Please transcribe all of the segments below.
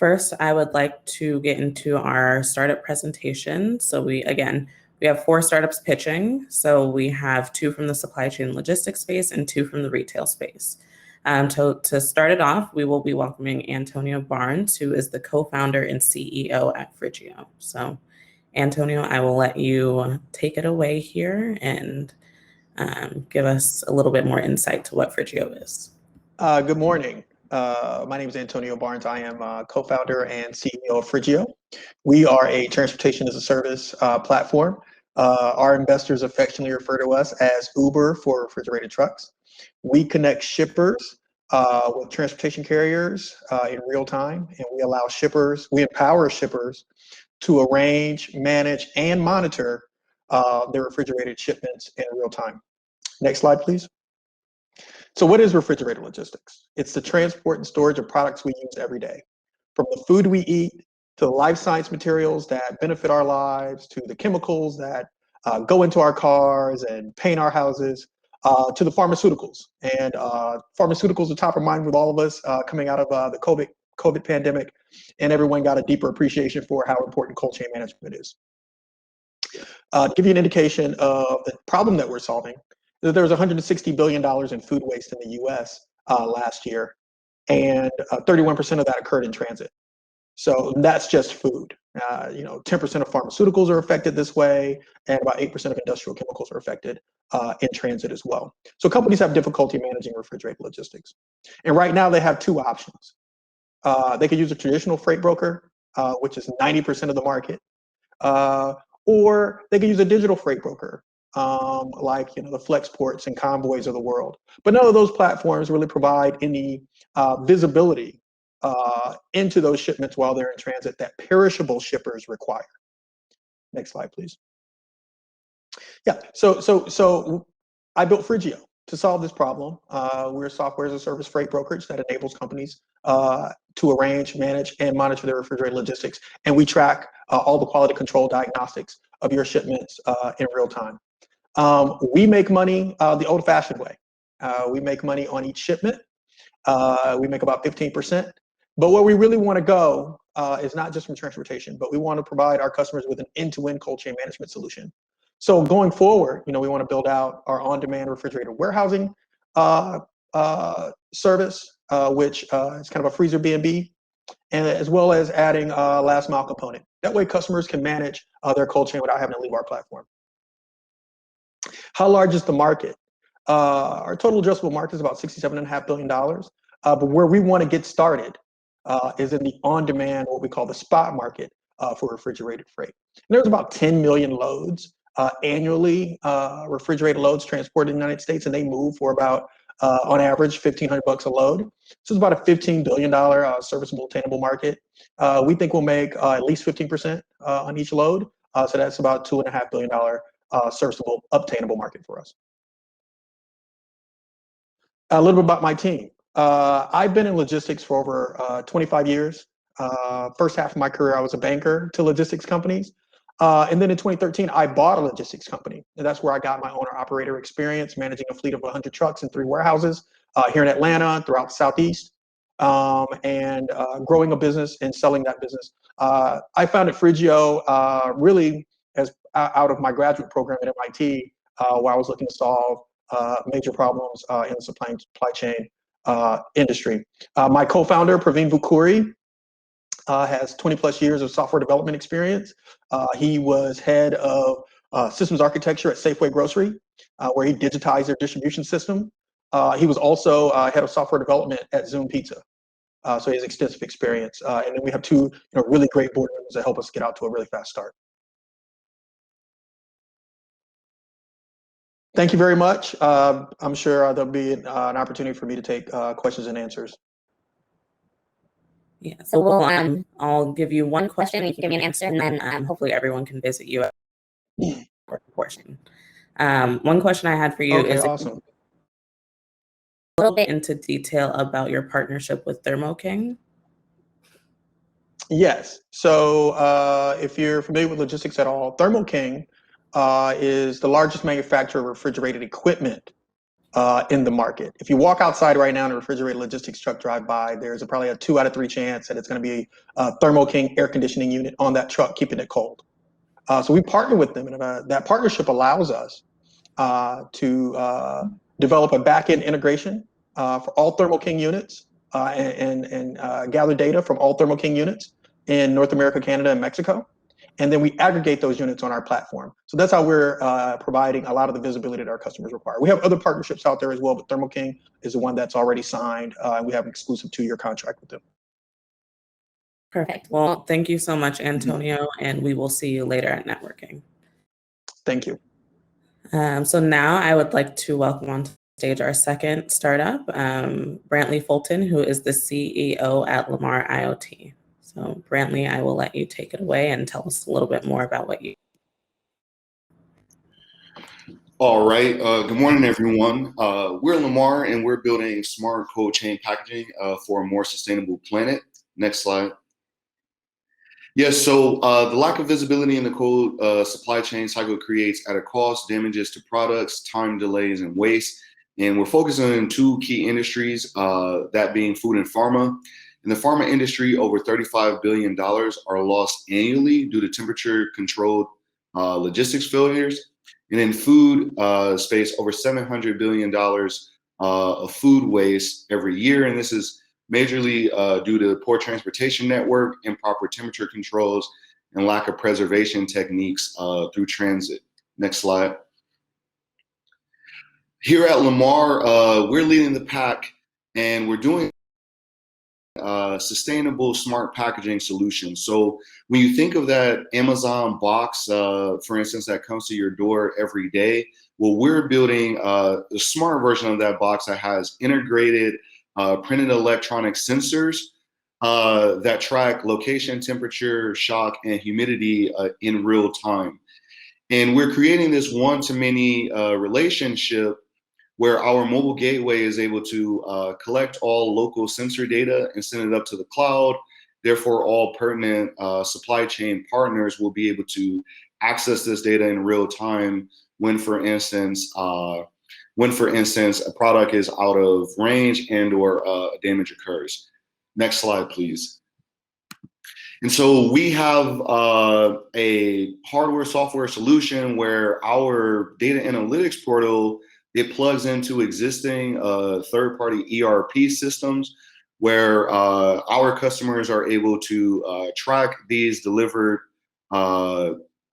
First, I would like to get into our startup presentation. So we have 4 startups pitching. So we have 2 from the supply chain logistics space and 2 from the retail space. To start it off, we will be welcoming Antonio Barnes, who is the co-founder and CEO at FRIDGIO. So Antonio, I will let you take it away here and give us a little bit more insight to what FRIDGIO is. Good morning. My name is Antonio Barnes. I am co-founder and CEO of FRIDGIO. We are a transportation as a service platform. Our investors affectionately refer to us as Uber for refrigerated trucks. We connect shippers with transportation carriers in real time, and we empower shippers to arrange, manage, and monitor their refrigerated shipments in real time. Next slide, please. So what is refrigerated logistics? It's the transport and storage of products we use every day. From the food we eat, to the life science materials that benefit our lives, to the chemicals that go into our cars and paint our houses, to the pharmaceuticals. And pharmaceuticals are top of mind with all of us coming out of the COVID pandemic, and everyone got a deeper appreciation for how important cold chain management is. To give you an indication of the problem that we're solving, there was $160 billion in food waste in the US last year, and 31% of that occurred in transit. So that's just food. 10% of pharmaceuticals are affected this way, and about 8% of industrial chemicals are affected in transit as well. So companies have difficulty managing refrigerated logistics. And right now they have 2 options. They could use a traditional freight broker, which is 90% of the market, or they could use a digital freight broker, like the Flexports and Convoys of the world. But none of those platforms really provide any visibility into those shipments while they're in transit that perishable shippers require. Next slide, please. Yeah, so I built FRIDGIO to solve this problem. We're a software as a service freight brokerage that enables companies to arrange, manage, and monitor their refrigerated logistics. And we track all the quality control diagnostics of your shipments in real time. We make money the old-fashioned way. We make money on each shipment. We make about 15%. But where we really want to go is not just from transportation, but we want to provide our customers with an end-to-end cold chain management solution. So going forward, we want to build out our on-demand refrigerated warehousing service, which is kind of a freezer B&B, and as well as adding a last mile component. That way customers can manage their cold chain without having to leave our platform. How large is the market? Our total addressable market is about $67.5 billion. But where we want to get started is in the on-demand, what we call the spot market for refrigerated freight. And there's about 10 million loads annually, refrigerated loads transported in the United States, and they move for about, on average, $1,500 a load. So it's about a $15 billion serviceable, attainable market. We think we'll make at least 15% on each load. So that's about $2.5 billion serviceable, obtainable market for us. A little bit about my team. I've been in logistics for over 25 years. First half of my career, I was a banker to logistics companies. And then in 2013, I bought a logistics company. And that's where I got my owner-operator experience, managing a fleet of 100 trucks and 3 warehouses here in Atlanta, throughout the Southeast, and growing a business and selling that business. I founded FRIDGIO really as out of my graduate program at MIT, where I was looking to solve major problems in the supply chain industry. My co-founder, Praveen Vukuri, has 20 plus years of software development experience. He was head of systems architecture at Safeway Grocery, where he digitized their distribution system. He was also head of software development at Zoom Pizza. So he has extensive experience. And then we have 2 really great board members that help us get out to a really fast start. Thank you very much. I'm sure there'll be an opportunity for me to take questions and answers. Yeah, so I'll give you one question, and you can give me an answer, and then hopefully everyone can visit you at the portion. One question I had for you is awesome. A little bit into detail about your partnership with Thermo King. Yes. So if you're familiar with logistics at all, Thermo King is the largest manufacturer of refrigerated equipment in the market. If you walk outside right now and a refrigerated logistics truck drive by, there's probably a 2 out of 3 chance that it's going to be a Thermo King air conditioning unit on that truck, keeping it cold. So we partner with them, and that partnership allows us to develop a back-end integration for all Thermo King units and gather data from all Thermo King units in North America, Canada, and Mexico. And then we aggregate those units on our platform. So that's how we're providing a lot of the visibility that our customers require. We have other partnerships out there as well, but Thermo King is the one that's already signed. We have an exclusive 2-year contract with them. Perfect. Well, thank you so much, Antonio, and we will see you later at networking. Thank you. So now I would like to welcome on stage our second startup, Brantley Fulton, who is the CEO at Lamar IoT. So Brantley, I will let you take it away and tell us a little bit more about what you do. All right. Good morning, everyone. We're Lamar, and we're building smart cold chain packaging for a more sustainable planet. Next slide. Yes, so the lack of visibility in the cold supply chain cycle creates added costs, damages to products, time delays, and waste. And we're focusing on 2 key industries, that being food and pharma. In the pharma industry, over $35 billion are lost annually due to temperature-controlled logistics failures. And in food space, over $700 billion of food waste every year. And this is majorly due to poor transportation network, improper temperature controls, and lack of preservation techniques through transit. Next slide. Here at Lamar, we're leading the pack, and we're doing sustainable smart packaging solutions. So when you think of that Amazon box, for instance, that comes to your door every day, well, we're building a smart version of that box that has integrated printed electronic sensors that track location, temperature, shock, and humidity in real time. And we're creating this one-to-many relationship where our mobile gateway is able to collect all local sensor data and send it up to the cloud. Therefore, all pertinent supply chain partners will be able to access this data in real time when, for instance, a product is out of range and or damage occurs. Next slide, please. And so we have a hardware software solution where our data analytics portal, it plugs into existing third-party ERP systems where our customers are able to track these delivered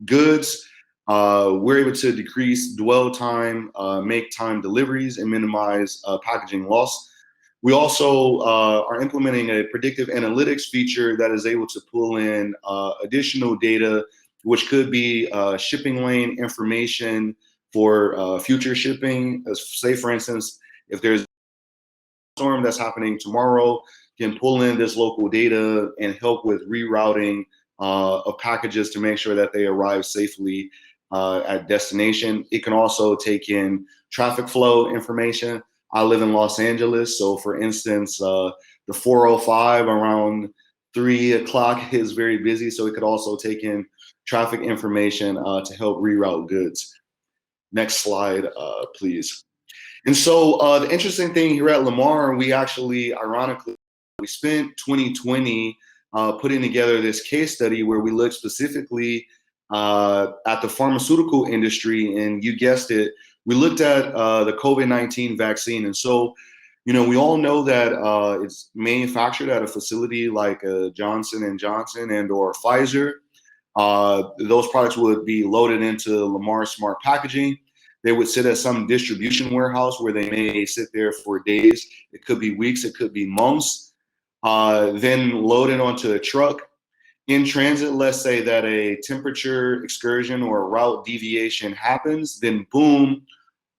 goods. We're able to decrease dwell time, make time deliveries, and minimize packaging loss. We also are implementing a predictive analytics feature that is able to pull in additional data, which could be shipping lane information for future shipping. Say, for instance, if there's a storm that's happening tomorrow, can pull in this local data and help with rerouting of packages to make sure that they arrive safely at destination. It can also take in traffic flow information. I live in Los Angeles, so for instance, the 405 around 3 o'clock is very busy, so it could also take in traffic information to help reroute goods. Next slide, please. And so the interesting thing here at Lamar, we actually, ironically, we spent 2020 putting together this case study where we looked specifically at the pharmaceutical industry, and you guessed it, we looked at the COVID-19 vaccine. And so, you know, we all know that it's manufactured at a facility like Johnson & Johnson and or Pfizer. Those products would be loaded into Lamar Smart Packaging. They would sit at some distribution warehouse where they may sit there for days. It could be weeks, it could be months. Then loaded onto a truck. In transit, let's say that a temperature excursion or a route deviation happens, then boom,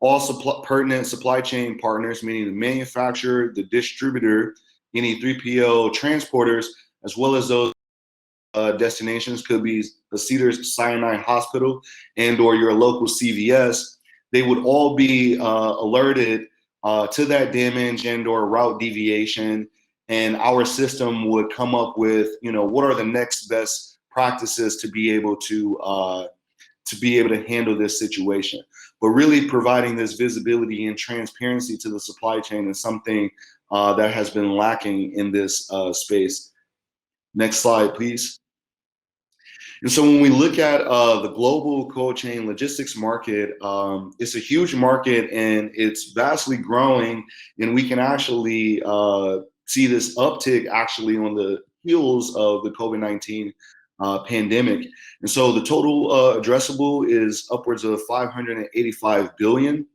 all pertinent supply chain partners, meaning the manufacturer, the distributor, any 3PL transporters, as well as those destinations, could be the Cedars-Sinai Hospital and or your local CVS, they would all be alerted to that damage and or route deviation. And our system would come up with, you know, what are the next best practices to be able to handle this situation. but really providing this visibility and transparency to the supply chain is something that has been lacking in this space. Next slide, please. And so when we look at the global cold chain logistics market, it's a huge market and it's vastly growing. And we can actually see this uptick actually on the heels of the COVID-19 pandemic. And so the total addressable is upwards of 585 billion.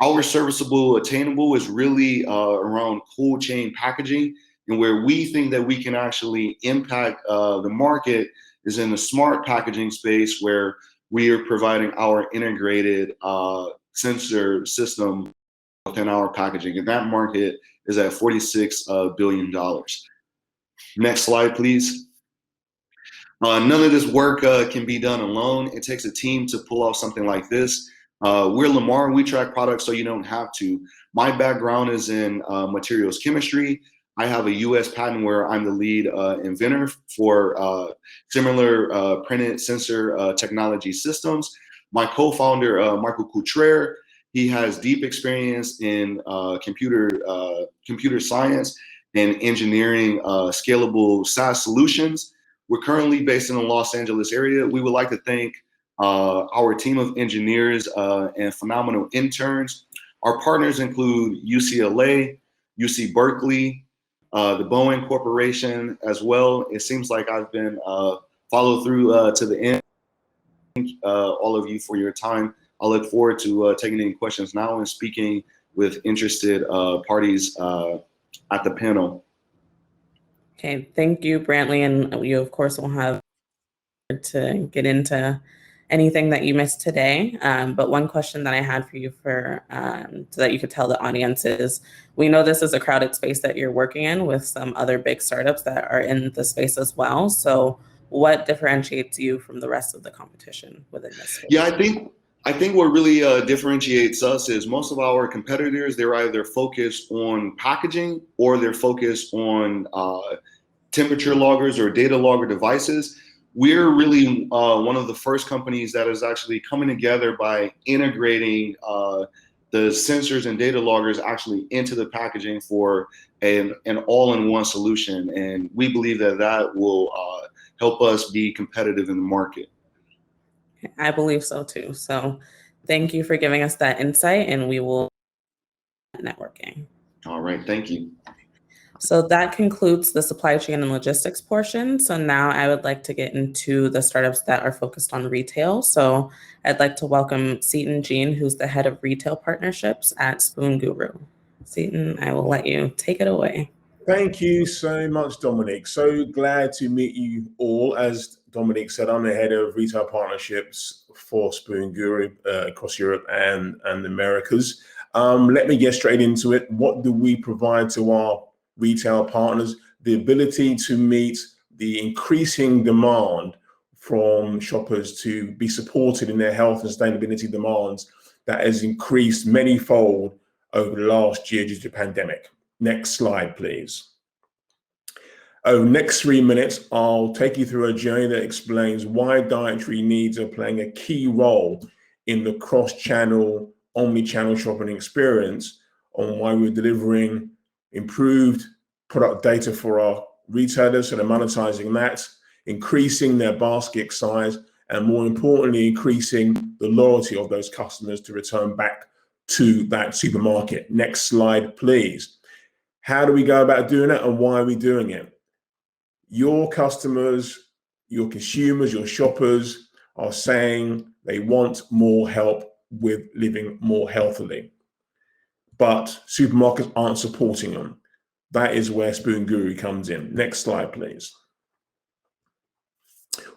Our serviceable attainable is really around cold chain packaging, and where we think that we can actually impact the market is in the smart packaging space, where we are providing our integrated sensor system within our packaging, and that market is at $46 billion. Next slide, please. None of this work can be done alone. It takes a team to pull off something like this. We're Lamar, we track products so you don't have to. My background is in materials chemistry. I have a US patent where I'm the lead inventor for similar printed sensor technology systems. My co-founder, Michael Couture, he has deep experience in computer science and engineering scalable SaaS solutions. We're currently based in the Los Angeles area. We would like to thank our team of engineers and phenomenal interns. Our partners include UCLA, UC Berkeley, the Boeing Corporation as well. It seems like I've been followed through to the end. Thank all of you for your time. I look forward to taking any questions now and speaking with interested parties at the panel. Okay, thank you, Brantley, and you of course will have to get into anything that you missed today. But one question that I had for you so that you could tell the audience is, we know this is a crowded space that you're working in with some other big startups that are in the space as well. So what differentiates you from the rest of the competition within this space? Yeah, I think what really differentiates us is most of our competitors, they're either focused on packaging or they're focused on temperature loggers or data logger devices. We're really one of the first companies that is actually coming together by integrating the sensors and data loggers actually into the packaging for an all-in-one solution. And we believe that that will help us be competitive in the market. I believe so too. So thank you for giving us that insight, and we will networking. All right, thank you. So that concludes the supply chain and logistics portion. So now I would like to get into the startups that are focused on retail. So I'd like to welcome Seaton Jean, who's the head of retail partnerships at Spoon Guru. Seaton, I will let you take it away. Thank you so much, Dominic. So glad to meet you all. As Dominic said, I'm the head of retail partnerships for Spoon Guru across Europe and the Americas. Let me get straight into it. What do we provide to our retail partners? The ability to meet the increasing demand from shoppers to be supported in their health and sustainability demands that has increased manyfold over the last year due to the pandemic. Next slide, please. Over the next 3 minutes, I'll take you through a journey that explains why dietary needs are playing a key role in the cross-channel, omni-channel shopping experience, on why we're delivering improved product data for our retailers, so they're monetizing that, increasing their basket size, and more importantly, increasing the loyalty of those customers to return back to that supermarket. Next slide, please. How do we go about doing that, and why are we doing it? Your customers, your consumers, your shoppers are saying they want more help with living more healthily, but supermarkets aren't supporting them. That is where Spoon Guru comes in. Next slide, please.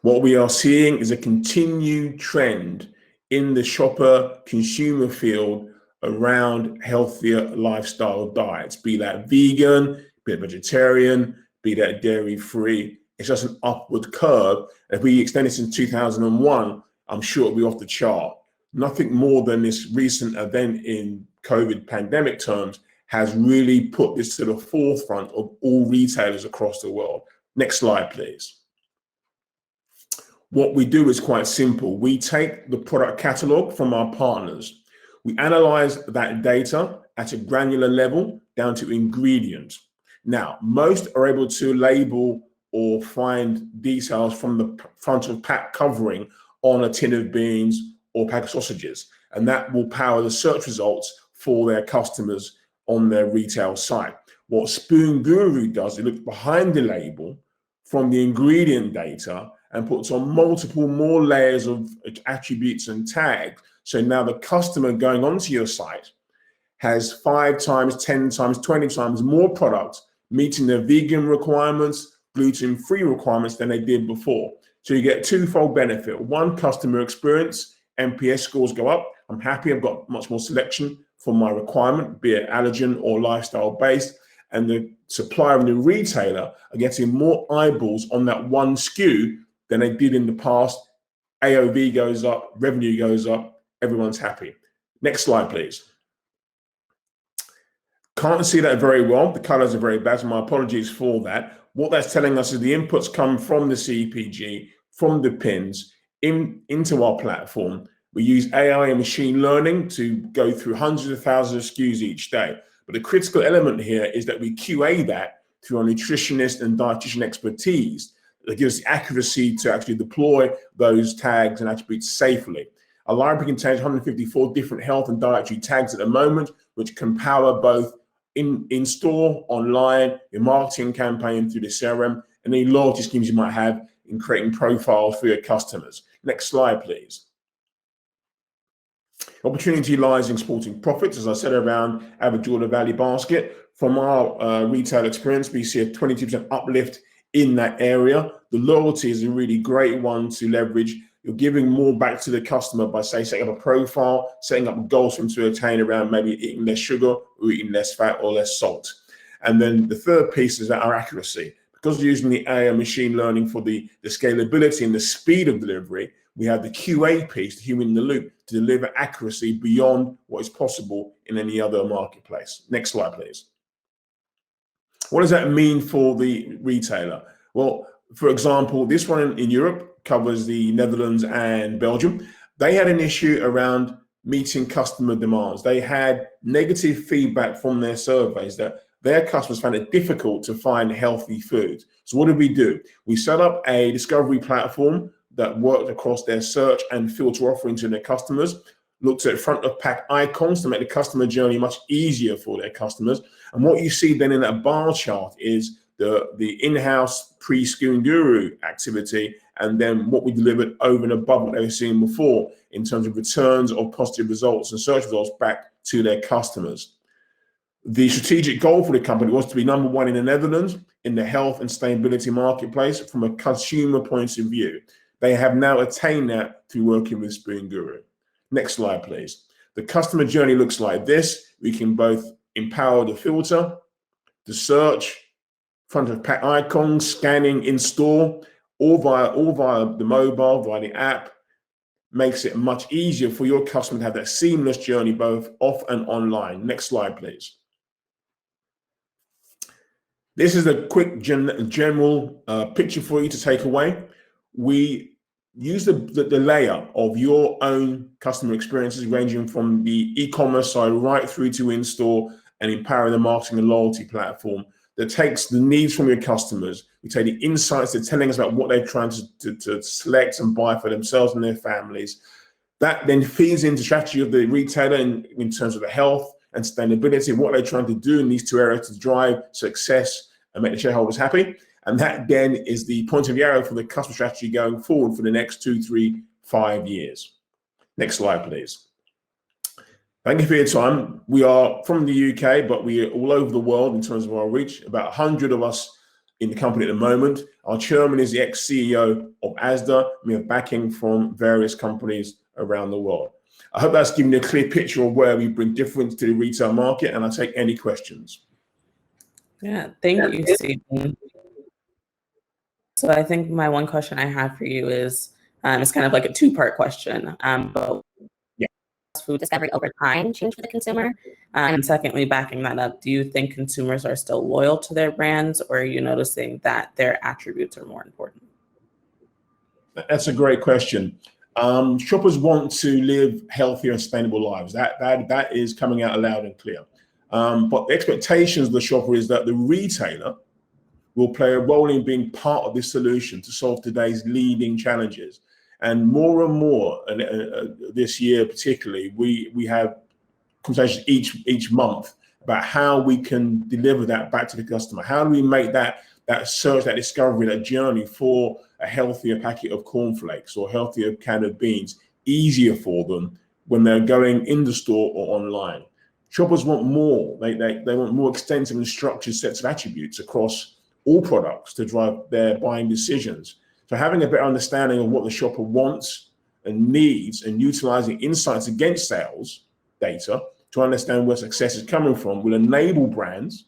What we are seeing is a continued trend in the shopper consumer field around healthier lifestyle diets, be that vegan, be that vegetarian, be that dairy-free. It's just an upward curve. If we extend this in 2001, I'm sure it'll be off the chart. Nothing more than this recent event in COVID pandemic terms has really put this to the forefront of all retailers across the world. Next slide, please. what we do is quite simple. We take the product catalog from our partners. We analyze that data at a granular level down to ingredients. Now, most are able to label or find details from the front of pack covering on a tin of beans or pack of sausages, and that will power the search results for their customers on their retail site. What Spoon Guru does, it looks behind the label from the ingredient data and puts on multiple more layers of attributes and tags. So now the customer going onto your site has 5 times, 10 times, 20 times more products meeting their vegan requirements, gluten-free requirements than they did before. So you get twofold benefit. One, customer experience, NPS scores go up. I'm happy, I've got much more selection for my requirement, be it allergen or lifestyle based. And the supplier and the retailer are getting more eyeballs on that one SKU than they did in the past. AOV goes up, revenue goes up, everyone's happy. Next slide, please. Can't see that very well. The colors are very bad, so my apologies for that. What that's telling us is the inputs come from the CPG, from the pins, into our platform. We use AI and machine learning to go through hundreds of thousands of SKUs each day. But the critical element here is that we QA that through our nutritionist and dietitian expertise that gives us the accuracy to actually deploy those tags and attributes safely. Our library contains 154 different health and dietary tags at the moment, which can power both in store, online, your marketing campaign through the CRM, and any loyalty schemes you might have in creating profiles for your customers. Next slide, please. Opportunity lies in exporting profits, as I said, around average order value basket. From our retail experience, we see a 22% uplift in that area. The loyalty is a really great one to leverage. You're giving more back to the customer by, say, setting up a profile, setting up goals for them to attain around maybe eating less sugar or eating less fat or less salt. And then the third piece is our accuracy. Because we're using the AI machine learning for the scalability and the speed of delivery, we have the QA piece, the human in the loop, to deliver accuracy beyond what is possible in any other marketplace. Next slide, please. What does that mean for the retailer? Well, for example, this one in Europe covers the Netherlands and Belgium. They had an issue around meeting customer demands. They had negative feedback from their surveys that their customers found it difficult to find healthy food. So what did we do? We set up a discovery platform that worked across their search and filter offering to their customers, looked at front of pack icons to make the customer journey much easier for their customers. And what you see then in that bar chart is the in-house pre-Spoon Guru activity, and then what we delivered over and above what they were seeing before in terms of returns of positive results and search results back to their customers. The strategic goal for the company was to be number one in the Netherlands in the health and sustainability marketplace from a consumer point of view. They have now attained that through working with Spoon Guru. Next slide, please. The customer journey looks like this. We can both empower the filter, the search, front of pack icons, scanning in store, all via the mobile, via the app. Makes it much easier for your customer to have that seamless journey both off and online. Next slide, please. This is a quick general picture for you to take away. We use the layer of your own customer experiences, ranging from the e-commerce side right through to in-store, and empowering the marketing and loyalty platform that takes the needs from your customers. We take the insights they're telling us about what they're trying to select and buy for themselves and their families. That then feeds into strategy of the retailer in terms of the health and sustainability and what they're trying to do in these two areas to drive success and make the shareholders happy. And that then is the point of the arrow for the customer strategy going forward for the next 2, 3, 5 years. Next slide, please. Thank you for your time. We are from the UK, but we are all over the world in terms of our reach. About 100 of us in the company at the moment. Our chairman is the ex-CEO of Asda. We have backing from various companies around the world. I hope that's given you a clear picture of where we bring difference to the retail market, and I'll take any questions. Yeah, thank you, Stephen. So I think my one question I have for you is, it's kind of like a two-part question. But food discovery over time change for the consumer? And secondly, backing that up, do you think consumers are still loyal to their brands, or are you noticing that their attributes are more important? That's a great question. Shoppers want to live healthier and sustainable lives. That is coming out loud and clear. But the expectations of the shopper is that the retailer will play a role in being part of this solution to solve today's leading challenges. And more, this year particularly, we have conversations each month about how we can deliver that back to the customer. How do we make that search, that discovery, that journey for a healthier packet of cornflakes or healthier can of beans easier for them when they're going in the store or online? Shoppers want more. They want more extensive and structured sets of attributes across all products to drive their buying decisions. So having a better understanding of what the shopper wants and needs and utilizing insights against sales data to understand where success is coming from will enable brands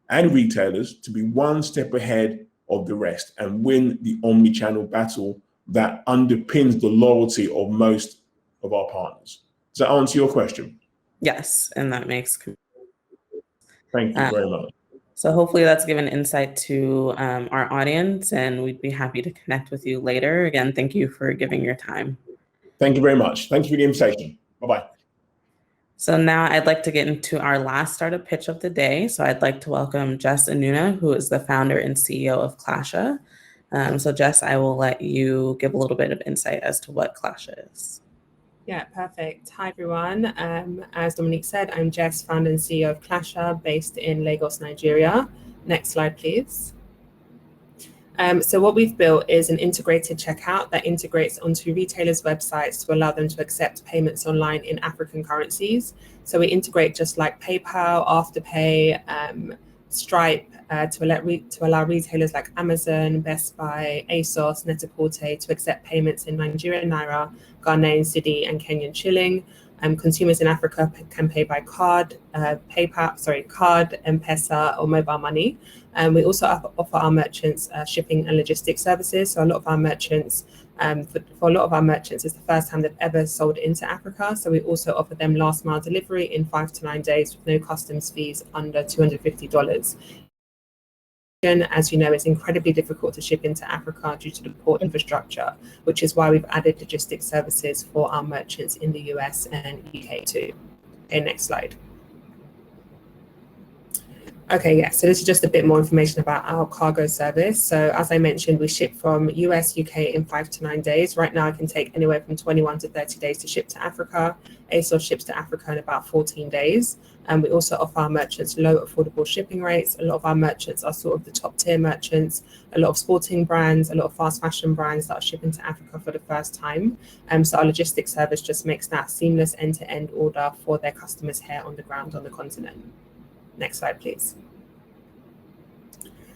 and retailers to be one step ahead of the rest and win the omni-channel battle that underpins the loyalty of most of our partners. Does that answer your question? Yes, and that makes. Thank you very much. So hopefully that's given insight to our audience, and we'd be happy to connect with you later. Again, thank you for giving your time. Thank you very much. Thank you for the invitation. Bye-bye. So now I'd like to get into our last startup pitch of the day. So I'd like to welcome Jess Anuna, who is the founder and CEO of Klasha. So Jess, I will let you give a little bit of insight as to what Klasha is. Yeah, perfect. Hi, everyone. As Dominique said, I'm Jess, founder and CEO of Klasha, based in Lagos, Nigeria. Next slide, please. So what we've built is an integrated checkout that integrates onto retailers' websites to allow them to accept payments online in African currencies. So we integrate just like PayPal, Afterpay, Stripe to allow retailers like Amazon, Best Buy, ASOS, Net-a-Porter to accept payments in Nigerian naira, Ghanaian cedi, and Kenyan shilling. Consumers in Africa can pay by card, card, M-Pesa, or mobile money. We also offer our merchants shipping and logistics services. So a lot of our merchants, for a lot of our merchants, it's the first time they've ever sold into Africa. So we also offer them last mile delivery in 5 to 9 days with no customs fees under $250. As you know, it's incredibly difficult to ship into Africa due to the port infrastructure, which is why we've added logistics services for our merchants in the US and UK too. Okay, next slide. Okay, yeah, so this is just a bit more information about our cargo service. So as I mentioned, we ship from US, UK in 5 to 9 days. Right now, it can take anywhere from 21 to 30 days to ship to Africa. ASOS ships to Africa in about 14 days. And we also offer our merchants low affordable shipping rates. A lot of our merchants are sort of the top tier merchants, a lot of sporting brands, a lot of fast fashion brands that are shipping to Africa for the first time. So our logistics service just makes that seamless end-to-end order for their customers here on the ground on the continent. Next slide, please.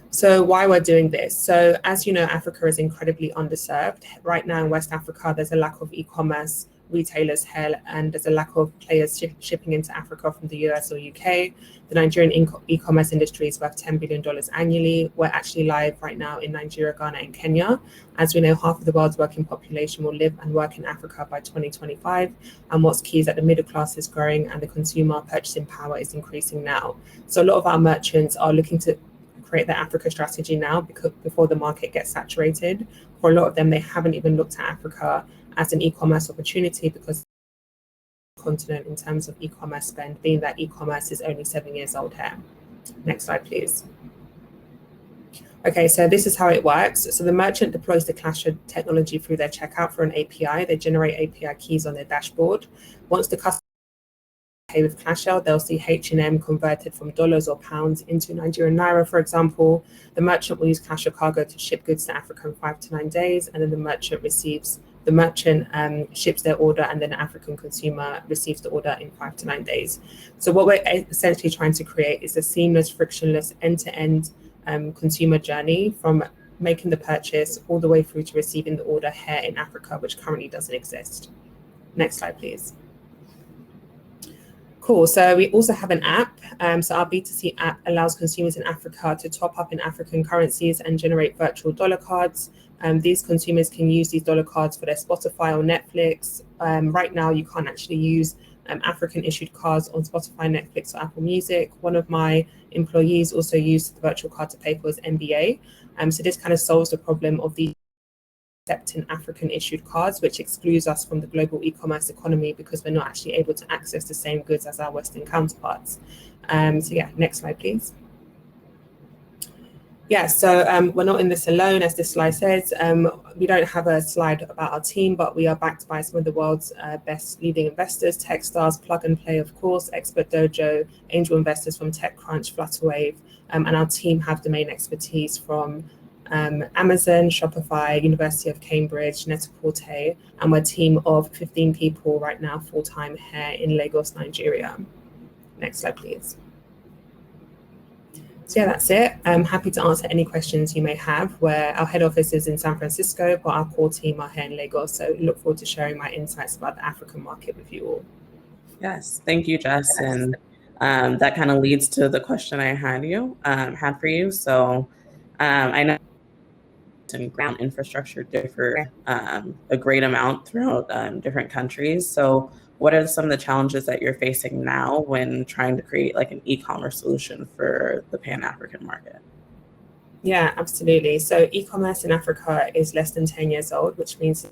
So why we're doing this. So as you know, Africa is incredibly underserved. Right now in West Africa, there's a lack of e-commerce retailers here, and there's a lack of players shipping into Africa from the US or UK. The Nigerian e-commerce industry is worth $10 billion annually. We're actually live right now in Nigeria, Ghana, and Kenya. As we know, half of the world's working population will live and work in Africa by 2025. And what's key is that the middle class is growing and the consumer purchasing power is increasing now. So a lot of our merchants are looking to create their Africa strategy now before the market gets saturated. For a lot of them, they haven't even looked at Africa as an e-commerce opportunity because the continent in terms of e-commerce spend, being that e-commerce is only 7 years old here. Next slide, please. Okay, so this is how it works. So the merchant deploys the Klasha technology through their checkout for an API. They generate API keys on their dashboard. Once the customer pay with Klasha, they'll see H&M converted from dollars or pounds into Nigerian naira, for example. The merchant will use Klasha Cargo to ship goods to Africa in 5 to 9 days, and then the merchant ships their order, and then the African consumer receives the order in 5 to 9 days. So what we're essentially trying to create is a seamless, frictionless, end-to-end consumer journey from making the purchase all the way through to receiving the order here in Africa, which currently doesn't exist. Next slide, please. Cool. So we also have an app. So our B2C app allows consumers in Africa to top up in African currencies and generate virtual dollar cards. These consumers can use these dollar cards for their Spotify or Netflix. Right now, you can't actually use African issued cards on Spotify, Netflix, or Apple Music. One of my employees also used the virtual card to pay for his MBA. So this kind of solves the problem of these accepting African issued cards, which excludes us from the global e-commerce economy because we're not actually able to access the same goods as our Western counterparts. So yeah, next slide, please. Yeah, so we're not in this alone, as this slide says. We don't have a slide about our team, but we are backed by some of the world's best leading investors, Techstars, Plug and Play, of course, Expert Dojo, angel investors from TechCrunch, Flutterwave, and our team have domain expertise from Amazon, Shopify, University of Cambridge, Net-a-Porter, and we're a team of 15 people right now, full-time here in Lagos, Nigeria. Next slide, please. So yeah, that's it. I'm happy to answer any questions you may have, where our head office is in San Francisco, but our core team are here in Lagos. So look forward to sharing my insights about the African market with you all. Yes, thank you, Jess. And that kind of leads to the question I had for you. So I know ground infrastructure differ a great amount throughout different countries. So what are some of the challenges that you're facing now when trying to create like an e-commerce solution for the Pan-African market? Yeah, absolutely. So e-commerce in Africa is less than 10 years old, which means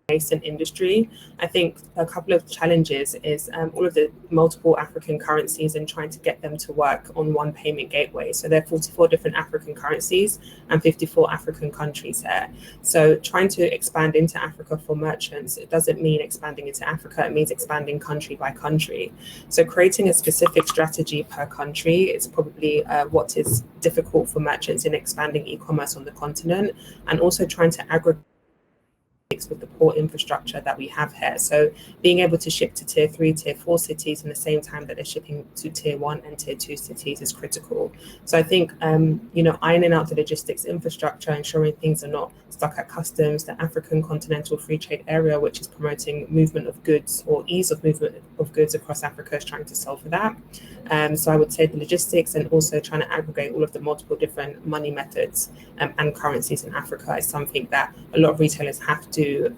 nascent industry. I think a couple of challenges is all of the multiple African currencies and trying to get them to work on one payment gateway. So there are 44 different African currencies and 54 African countries here. So trying to expand into Africa for merchants, it doesn't mean expanding into Africa, it means expanding country by country. So creating a specific strategy per country is probably what is difficult for merchants in expanding e-commerce on the continent, and also trying to aggregate with the poor infrastructure that we have here. So being able to ship to tier 3, tier 4 cities in the same time that they're shipping to tier 1 and tier 2 cities is critical. So I think, ironing out the logistics infrastructure, ensuring things are not stuck at customs, the African Continental Free Trade Area, which is promoting movement of goods or ease of movement of goods across Africa, is trying to solve for that. So I would say the logistics and also trying to aggregate all of the multiple different money methods and currencies in Africa is something that a lot of retailers have to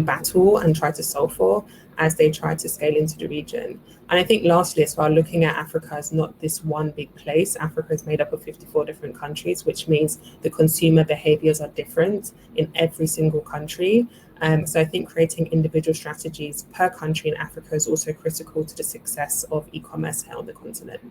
battle and try to solve for as they try to scale into the region. And I think lastly as well, looking at Africa as not this one big place. Africa is made up of 54 different countries, which means the consumer behaviors are different in every single country. So I think creating individual strategies per country in Africa is also critical to the success of e-commerce here on the continent.